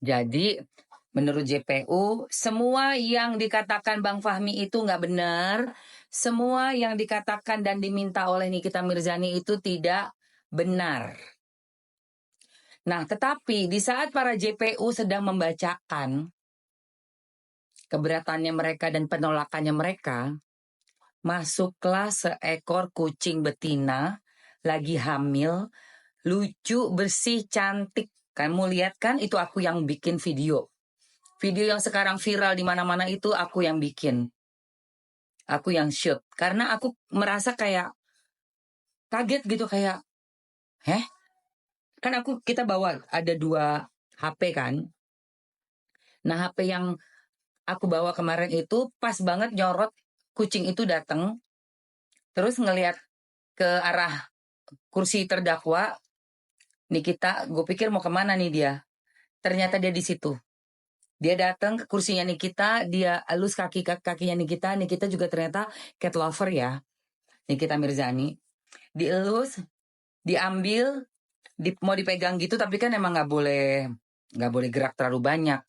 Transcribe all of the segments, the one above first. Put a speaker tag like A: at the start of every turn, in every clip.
A: Jadi menurut JPU, semua yang dikatakan Bang Fahmi itu nggak benar. Semua yang dikatakan dan diminta oleh Nikita Mirzani itu tidak benar. Nah, tetapi di saat para JPU sedang membacakan keberatannya mereka dan penolakannya mereka, masuklah seekor kucing betina lagi hamil, lucu, bersih, cantik. Kamu lihat kan, itu aku yang bikin video. Video yang sekarang viral di mana-mana itu aku yang bikin. Aku yang shoot. Karena aku merasa kayak kaget gitu, kayak kan kita bawa ada 2 HP kan. Nah, HP yang aku bawa kemarin itu pas banget nyorot kucing itu datang, terus ngelihat ke arah kursi terdakwa Nikita. Gue pikir mau kemana nih dia. Ternyata dia di situ. Dia datang ke kursinya Nikita, dia elus kakinya Nikita. Nikita juga ternyata cat lover ya, Nikita Mirzani. Dielus, diambil, mau dipegang gitu, tapi kan emang nggak boleh gerak terlalu banyak.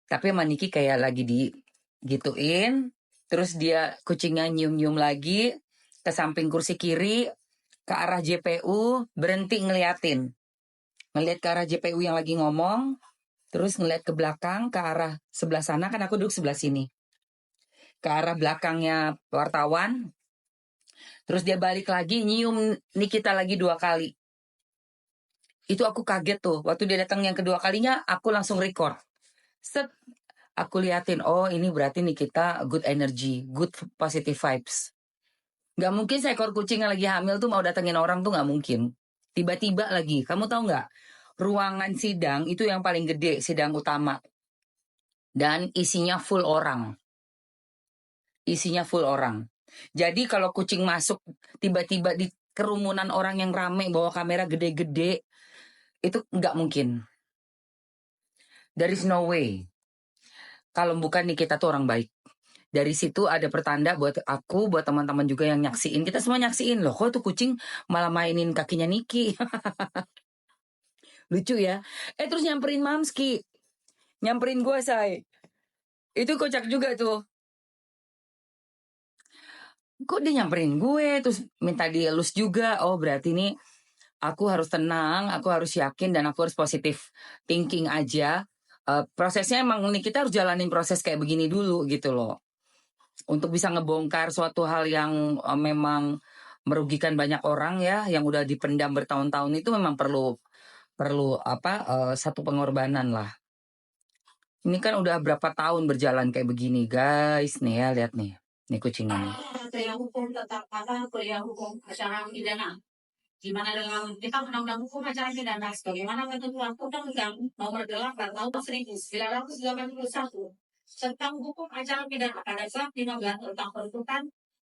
A: Tapi sama Niki kayak lagi digituin, terus dia kucingnya nyium-nyium lagi ke samping kursi kiri, ke arah JPU, berhenti ngeliatin. Ngeliat ke arah JPU yang lagi ngomong, terus ngeliat ke belakang, ke arah sebelah sana, kan aku duduk sebelah sini. Ke arah belakangnya wartawan, terus dia balik lagi, nyium Nikita lagi 2 kali. Itu aku kaget tuh, waktu dia datang yang kedua kalinya, aku langsung record. Set, aku liatin, oh ini berarti Nikita good energy, good positive vibes. Gak mungkin seekor kucing yang lagi hamil tuh mau datengin orang tuh gak mungkin. Tiba-tiba lagi, kamu tahu nggak? Ruangan sidang itu yang paling gede, sidang utama. Dan isinya full orang. Isinya full orang. Jadi kalau kucing masuk tiba-tiba di kerumunan orang yang rame bawa kamera gede-gede, itu nggak mungkin. There is no way. Kalau bukan Nikita tuh orang baik. Dari situ ada pertanda buat aku, buat teman-teman juga yang nyaksiin. Kita semua nyaksiin loh, kok tuh kucing malah mainin kakinya Niki. Lucu ya. Terus nyamperin Mamski. Nyamperin gue, say. Itu kocak juga tuh. Kok dia nyamperin gue, terus minta dielus juga. Oh, berarti nih aku harus tenang, aku harus yakin, dan aku harus positif thinking aja. Prosesnya emang nih kita harus jalanin proses kayak begini dulu gitu loh. Untuk bisa ngebongkar suatu hal yang memang merugikan banyak orang ya, yang udah dipendam bertahun-tahun, itu memang perlu satu pengorbanan lah. Ini kan udah berapa tahun berjalan kayak begini, guys. Nih ya, lihat nih kucingnya nih.
B: Yang hukum tetap yang hukum acara pidana. Gimana dengan kita undang-undang hukum acara pidana, sebagaimana ketentuan Undang-Undang Nomor 8 Tahun 1981 tentang hukum acara pidana pada bab 15 tentang penuntutan,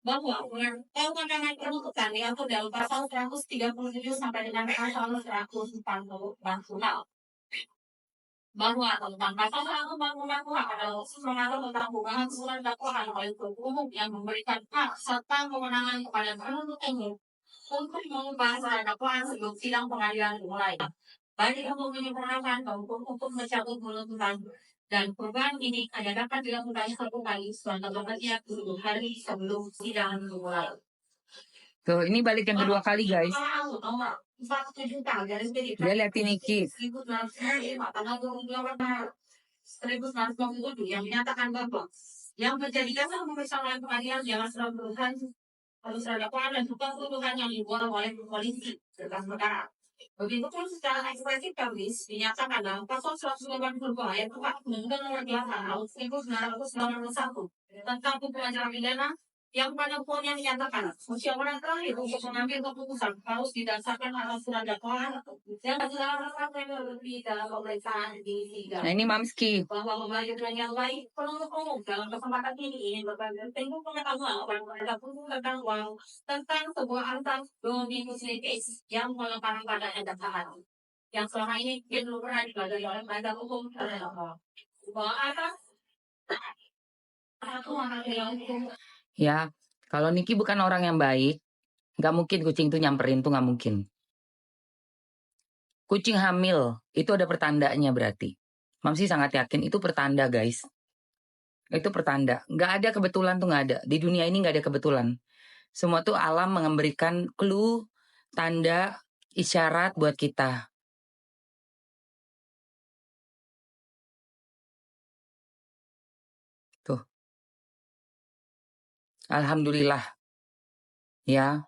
B: bahwa kewenangan penuntutan diatur dalam pasal 137 sampai dengan pasal 140 bahwa tentang pasal 144 adalah khusus mengatur tentang hubungan surat dakwaan oleh umum yang memberikan hak serta kewenangan kepada penuntut umum untuk mengubah surat dakwaan sebelum sidang pengadilan dimulai. Baik untuk menyempurnakan maupun untuk mencabut penuntutan, dan perubahan ini hanya dapat dilakukan satu kali selama-lamanya 10 hari sebelum sidang dimulai.
A: Tuh, ini balik yang kedua kali, guys. Dia liatin Niki.
B: 1927 yang menyatakan bahwa yang menjadi dasar pemeriksaan pengadilan jangan selalu berurusan harus dakwaan dan bukan tuntutan yang dibuat oleh polisi tentang perkara. Begitupun secara ekspresif kabis dinyatakan dalam pasal 182 ayat 4 Undang-Undang Nomor 8 Tahun 1991 tentang hukum acara pidana, yang pada poinnya dinyatakan musyawarah terakhir untuk mengambil keputusan harus didasarkan atas surat dakwaan yang dilakukan lebih dalam pemeriksaan di sidang.
A: Nah, ini Mamski.
B: Bahwa melanjutkan yang lain, penuntut umum dalam kesempatan ini ingin berbagi pengetahuan kepada hukum tentang uang tentang sebuah antar domicile case yang melekat pada dakwaan yang selama ini belum pernah dipelajari oleh penegak hukum terhadap bahwa atas
A: ya, kalau Niki bukan orang yang baik, nggak mungkin kucing itu nyamperin tuh, nggak mungkin. Kucing hamil itu ada pertandanya berarti. Mamsi sangat yakin itu pertanda, guys. Itu pertanda. Nggak ada kebetulan tuh, nggak ada. Di dunia ini nggak ada kebetulan. Semua tuh alam memberikan clue, tanda, isyarat buat kita. Tuh, alhamdulillah ya.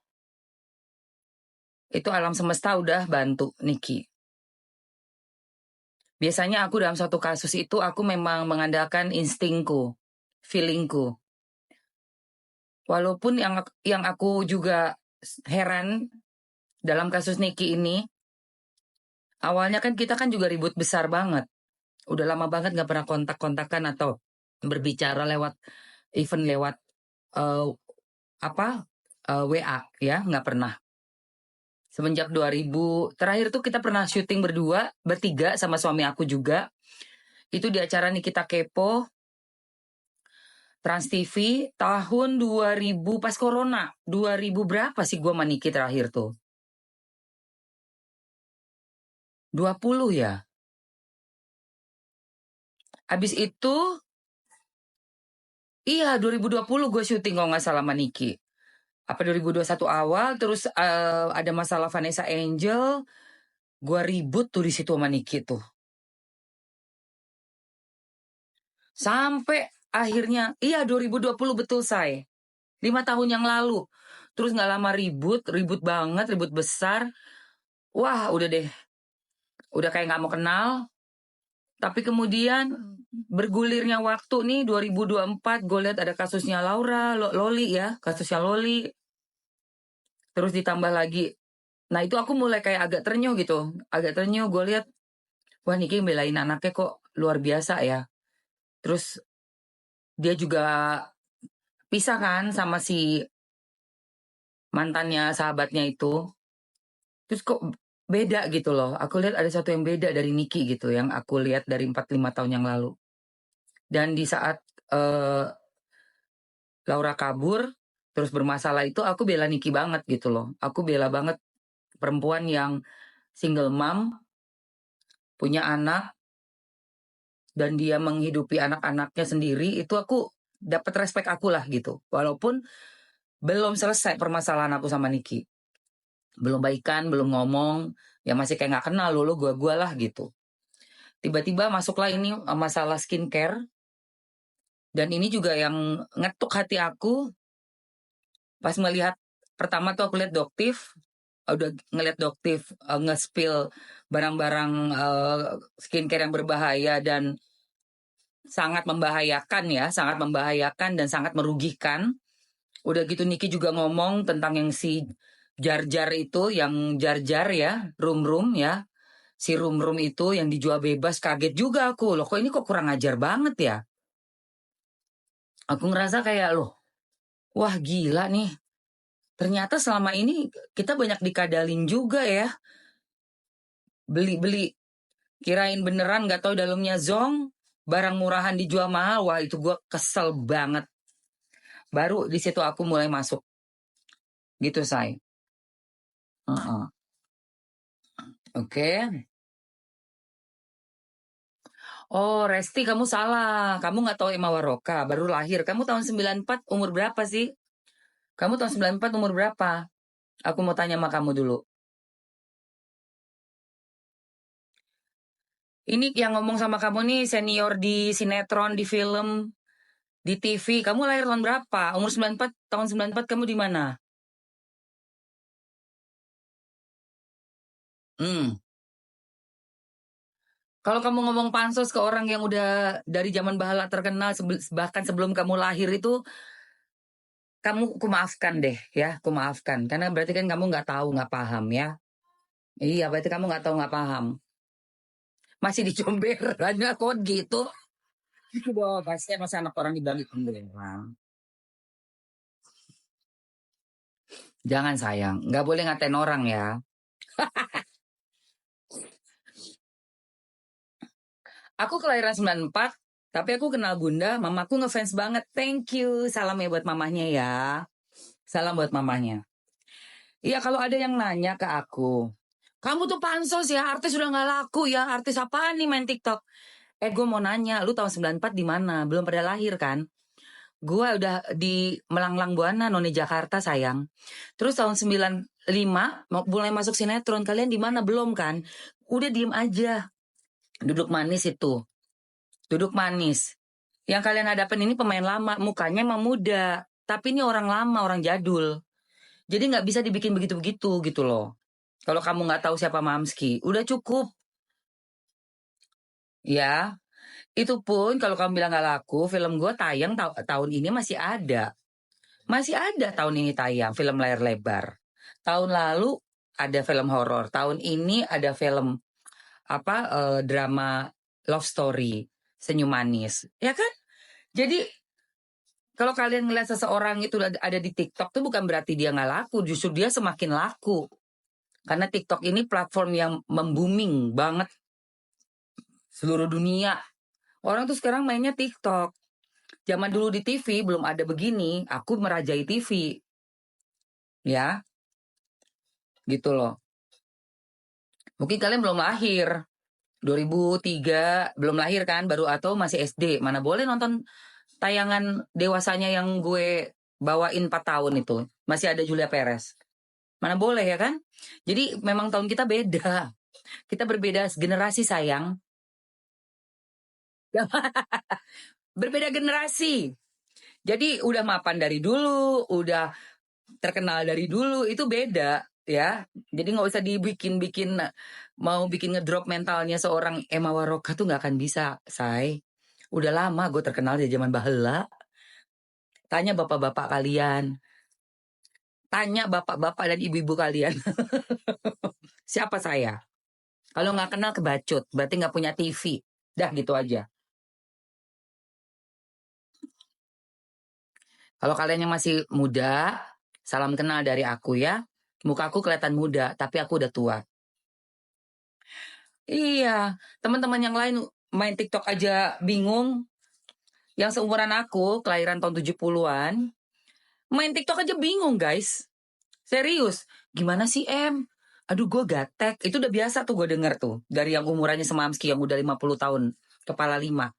A: Itu alam semesta udah bantu Niki. Biasanya aku dalam satu kasus itu aku memang mengandalkan instingku, feelingku. Walaupun yang aku juga heran dalam kasus Niki ini, awalnya kan kita kan juga ribut besar banget. Udah lama banget nggak pernah kontak-kontakan atau berbicara lewat event lewat eh, WA ya, nggak pernah. Semenjak 2000 terakhir tuh kita pernah syuting berdua, bertiga sama suami aku juga. Itu di acara Nikita Kepo Trans TV tahun 2000 pas corona. 2000 berapa sih gua sama Niki terakhir tuh? 20 ya. Abis itu iya 2020 gue syuting kalau nggak salah sama Niki. Apa 2021 awal terus ada masalah Vanessa Angel, gua ribut tuh di situ sama Niki tuh. Sampai akhirnya iya 2020 betul saya. 5 tahun yang lalu. Terus nggak lama ribut banget, ribut besar. Wah, udah deh. Udah kayak nggak mau kenal. Tapi kemudian bergulirnya waktu nih 2024 gue lihat ada kasusnya Laura, Loli ya, kasusnya Loli. Terus ditambah lagi. Nah, itu aku mulai kayak agak ternyuh gitu. Agak ternyuh gue lihat wah Niki belain anaknya kok luar biasa ya. Terus dia juga pisah kan sama si mantannya sahabatnya itu. Terus kok beda gitu loh. Aku lihat ada satu yang beda dari Niki gitu yang aku lihat dari 4-5 tahun yang lalu. Dan di saat Laura kabur terus bermasalah itu aku bela Niki banget gitu loh. Aku bela banget perempuan yang single mom, punya anak dan dia menghidupi anak-anaknya sendiri, itu aku dapat respect aku lah gitu. Walaupun belum selesai permasalahan aku sama Niki. Belum baikan, belum ngomong, ya masih kayak nggak kenal lo gua lah gitu. Tiba-tiba masuklah ini masalah skincare. Dan ini juga yang ngetuk hati aku pas melihat pertama tuh aku lihat Doktif, udah ngeliat Doktif nge-spill barang-barang skincare yang berbahaya dan sangat membahayakan ya, sangat membahayakan dan sangat merugikan. Udah gitu Niki juga ngomong tentang yang si jar-jar itu, yang jar-jar ya, room-room ya. Si room-room itu yang dijual bebas, kaget juga aku. Loh kok ini kok kurang ajar banget ya. Aku ngerasa kayak loh, wah gila nih. Ternyata selama ini kita banyak dikadalin juga ya. Beli-beli, kirain beneran gak tahu dalamnya zong, barang murahan dijual mahal. Wah itu gue kesel banget. Baru di situ aku mulai masuk. Gitu say. Oke. Oh, Resti kamu salah. Kamu nggak tahu Emma Waroka, baru lahir. Kamu tahun 94 umur berapa sih? Kamu tahun 94 umur berapa? Aku mau tanya sama kamu dulu. Ini yang ngomong sama kamu nih senior di sinetron, di film, di TV. Kamu lahir tahun berapa? Umur 94, tahun 94 kamu di mana? Hmm. Kalau kamu ngomong pansos ke orang yang udah dari zaman bahala terkenal, bahkan sebelum kamu lahir itu, kamu kumaafkan deh ya, kumaafkan. Karena berarti kan kamu nggak tahu, nggak paham ya. Iya, berarti kamu nggak tahu, nggak paham. Masih dicomberannya kok gitu. Itu dong, pasti masa anak orang dibilang comberan. Jangan sayang, nggak boleh ngatain orang ya. Aku kelahiran 94, tapi aku kenal Bunda, mamaku ngefans banget. Thank you, salam ya buat mamahnya ya. Salam buat mamahnya. Iya kalau ada yang nanya ke aku, kamu tuh pansos ya, artis udah nggak laku ya, artis apaan nih main TikTok? Gue mau nanya, lu tahun 94 di mana? Belum pada lahir kan? Gua udah di Melanglang Buana, Noni Jakarta sayang. Terus tahun 95 mulai masuk sinetron. Kalian di mana? Belum kan? Udah diem aja. Duduk manis itu. Duduk manis. Yang kalian hadapin ini pemain lama. Mukanya emang muda. Tapi ini orang lama, orang jadul. Jadi nggak bisa dibikin begitu-begitu gitu loh. Kalau kamu nggak tahu siapa Mamski, udah cukup. Ya, itu pun kalau kamu bilang nggak laku, film gue tayang tahun ini masih ada. Masih ada tahun ini tayang film layar lebar. Tahun lalu ada film horor. Tahun ini ada film drama love story, Senyum Manis. Ya kan? Jadi kalau kalian ngeliat seseorang itu ada di TikTok tuh bukan berarti dia nggak laku, justru dia semakin laku. Karena TikTok ini platform yang membooming banget seluruh dunia. Orang tuh sekarang mainnya TikTok. Zaman dulu di TV belum ada begini, aku merajai TV. Ya, gitu loh. Mungkin kalian belum lahir. 2003 belum lahir kan, baru atau masih SD. Mana boleh nonton tayangan dewasanya yang gue bawain 4 tahun itu. Masih ada Julia Perez. Mana boleh ya kan? Jadi memang tahun kita beda. Kita berbeda generasi sayang. Berbeda generasi. Jadi udah mapan dari dulu, udah terkenal dari dulu, itu beda ya. Jadi nggak usah dibikin-bikin, mau bikin ngedrop mentalnya seorang Emma Waroka tuh nggak akan bisa, say. Udah lama gue terkenal dari zaman bahela. Tanya bapak-bapak kalian. Tanya bapak-bapak dan ibu-ibu kalian. Siapa saya? Kalau nggak kenal kebacut, berarti nggak punya TV. Dah gitu aja. Kalau kalian yang masih muda, salam kenal dari aku ya. Mukaku kelihatan muda, tapi aku udah tua. Iya, teman-teman yang lain main TikTok aja bingung. Yang seumuran aku, kelahiran tahun 70-an, main TikTok aja bingung, guys. Serius. Gimana sih, Em? Aduh, gue gatek. Itu udah biasa tuh gue denger tuh. Dari yang umurannya semamski, yang udah 50 tahun. Kepala 5.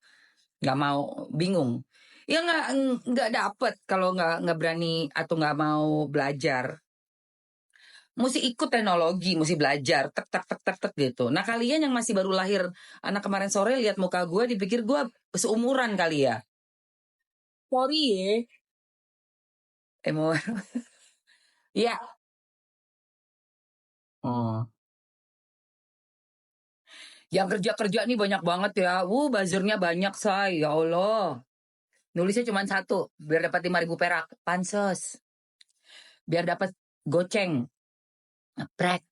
A: Nggak mau, bingung. Ya nggak dapet kalau nggak berani atau nggak mau belajar. Mesti ikut teknologi, mesti belajar, tek tek tek tek tek gitu. Nah kalian yang masih baru lahir, anak kemarin sore lihat muka gue, dipikir gue seumuran kali ya. Sorry ya. Emo, ya. Oh. Yang kerja-kerja nih banyak banget ya. Buzzernya banyak say, ya Allah. Nulisnya cuma satu, biar dapat 5.000 perak. Pansos. Biar dapat goceng. Prek.